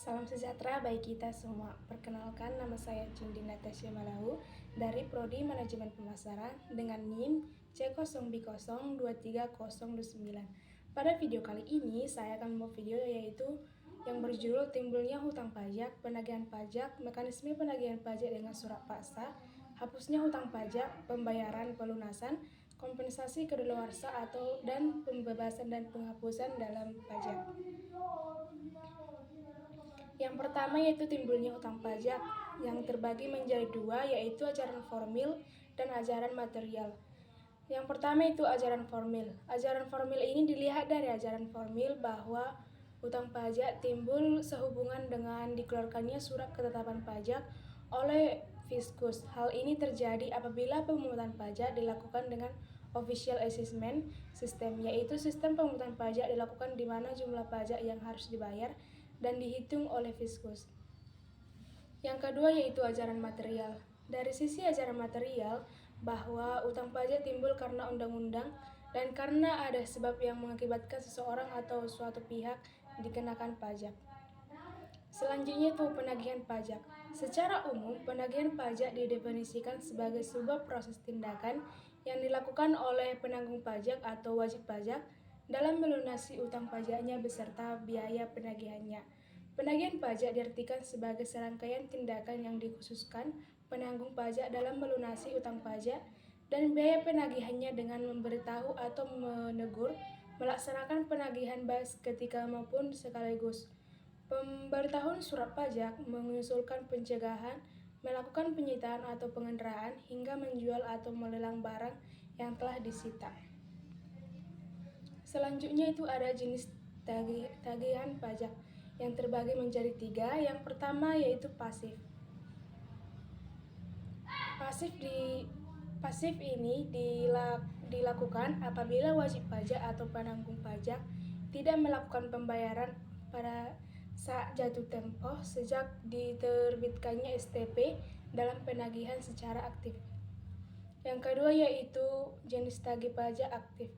Salam sejahtera bagi kita semua. Perkenalkan, nama saya Cindi Natasha Malahu dari Prodi Manajemen Pemasaran dengan NIM C0B023029. Pada video kali ini, saya akan membuat video yaitu yang berjudul timbulnya hutang pajak, penagihan pajak, mekanisme penagihan pajak dengan surat paksa, hapusnya hutang pajak, pembayaran pelunasan, kompensasi kedaluarsa atau dan pembebasan dan penghapusan dalam pajak. Yang pertama yaitu timbulnya hutang pajak yang terbagi menjadi dua, yaitu ajaran formil dan ajaran material. Yang pertama itu ajaran formil. Ajaran formil ini dilihat dari ajaran formil bahwa hutang pajak timbul sehubungan dengan dikeluarkannya surat ketetapan pajak oleh Fiskus. Hal ini terjadi apabila pemungutan pajak dilakukan dengan official assessment system, yaitu sistem pemungutan pajak dilakukan di mana jumlah pajak yang harus dibayar dan dihitung oleh Fiskus. Yang kedua yaitu ajaran material. Dari sisi ajaran material, bahwa utang pajak timbul karena undang-undang dan karena ada sebab yang mengakibatkan seseorang atau suatu pihak dikenakan pajak. Selanjutnya itu penagihan pajak. Secara umum, penagihan pajak didefinisikan sebagai sebuah proses tindakan yang dilakukan oleh penanggung pajak atau wajib pajak dalam melunasi utang pajaknya beserta biaya penagihannya. Penagihan pajak diartikan sebagai serangkaian tindakan yang dikhususkan penanggung pajak dalam melunasi utang pajak dan biaya penagihannya dengan memberitahu atau menegur, melaksanakan penagihan baik seketika maupun sekaligus. Pemberitahuan surat pajak mengusulkan pencegahan, melakukan penyitaan atau pengendaraan, hingga menjual atau melelang barang yang telah disita. Selanjutnya itu ada jenis tagihan pajak yang terbagi menjadi tiga. Yang pertama yaitu pasif. Pasif ini dilakukan apabila wajib pajak atau penanggung pajak tidak melakukan pembayaran pada saat jatuh tempo sejak diterbitkannya STP dalam penagihan secara aktif. Yang kedua yaitu jenis tagih pajak aktif.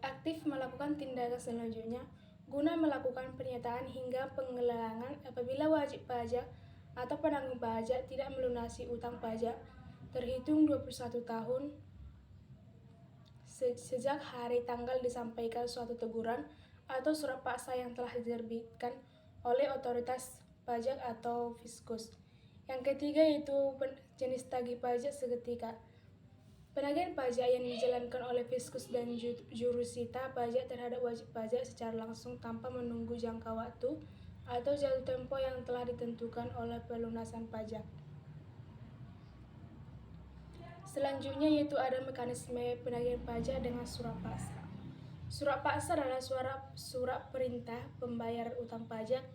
Aktif melakukan tindakan selanjutnya guna melakukan pernyataan hingga penglelangan apabila wajib pajak atau penanggung pajak tidak melunasi utang pajak terhitung 21 tahun sejak hari tanggal disampaikan suatu teguran atau surat paksa yang telah diterbitkan oleh otoritas pajak atau Fiskus. Yang ketiga yaitu jenis tagih pajak seketika. Penagihan pajak yang dijalankan oleh Fiskus dan jurusita pajak terhadap wajib pajak secara langsung tanpa menunggu jangka waktu atau jatuh tempo yang telah ditentukan oleh pelunasan pajak. Selanjutnya yaitu ada mekanisme penagihan pajak dengan surat paksa. Surat paksa adalah surat perintah pembayaran utang pajak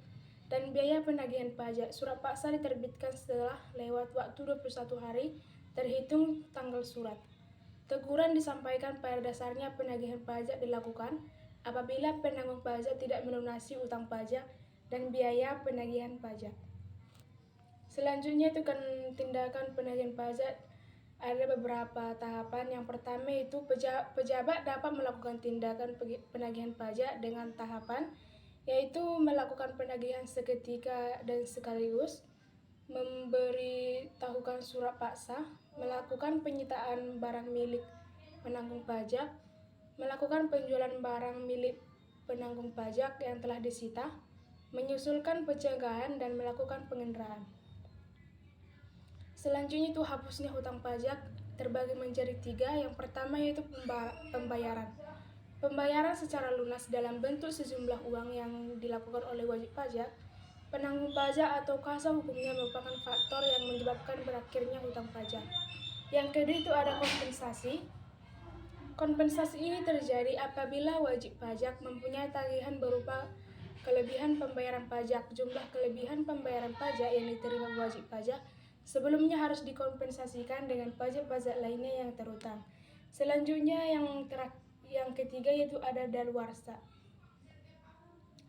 dan biaya penagihan pajak. Surat paksa diterbitkan setelah lewat waktu 21 hari terhitung tanggal surat. Teguran disampaikan pada dasarnya penagihan pajak dilakukan apabila penanggung pajak tidak melunasi utang pajak dan biaya penagihan pajak. Selanjutnya itu kan tindakan penagihan pajak ada beberapa tahapan. Yang pertama itu pejabat dapat melakukan tindakan penagihan pajak dengan tahapan, yaitu melakukan penagihan seketika dan sekaligus, memberitahukan surat paksa, melakukan penyitaan barang milik penanggung pajak, melakukan penjualan barang milik penanggung pajak yang telah disita, menyusulkan pencegahan dan melakukan pengendaraan. Selanjutnya itu hapusnya hutang pajak terbagi menjadi tiga. Yang pertama yaitu pembayaran. Pembayaran secara lunas dalam bentuk sejumlah uang yang dilakukan oleh wajib pajak, penanggung pajak atau kuasa hukumnya merupakan faktor yang menyebabkan berakhirnya hutang pajak. Yang kedua itu ada kompensasi. Kompensasi ini terjadi apabila wajib pajak mempunyai tagihan berupa kelebihan pembayaran pajak. Jumlah kelebihan pembayaran pajak yang diterima wajib pajak sebelumnya harus dikompensasikan dengan pajak-pajak lainnya yang terutang. Selanjutnya yang ketiga yaitu ada daluarsa.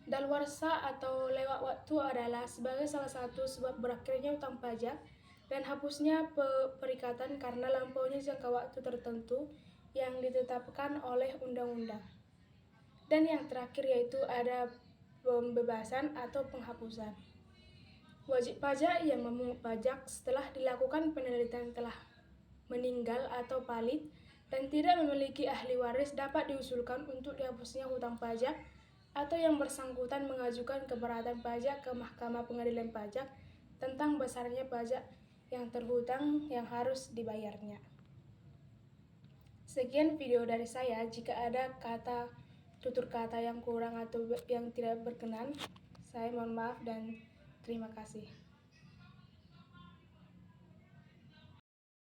Daluarsa atau lewat waktu adalah sebagai salah satu sebab berakhirnya utang pajak dan hapusnya perikatan karena lampaunya jangka waktu tertentu yang ditetapkan oleh undang-undang. Dan yang terakhir yaitu ada pembebasan atau penghapusan. Wajib pajak yang memungut pajak setelah dilakukan penelitian telah meninggal atau palit dan tidak memiliki ahli waris dapat diusulkan untuk dihapusnya hutang pajak atau yang bersangkutan mengajukan keberatan pajak ke Mahkamah Pengadilan Pajak tentang besarnya pajak yang terhutang yang harus dibayarnya. Sekian video dari saya. Jika ada tutur kata yang kurang atau yang tidak berkenan, saya mohon maaf dan terima kasih.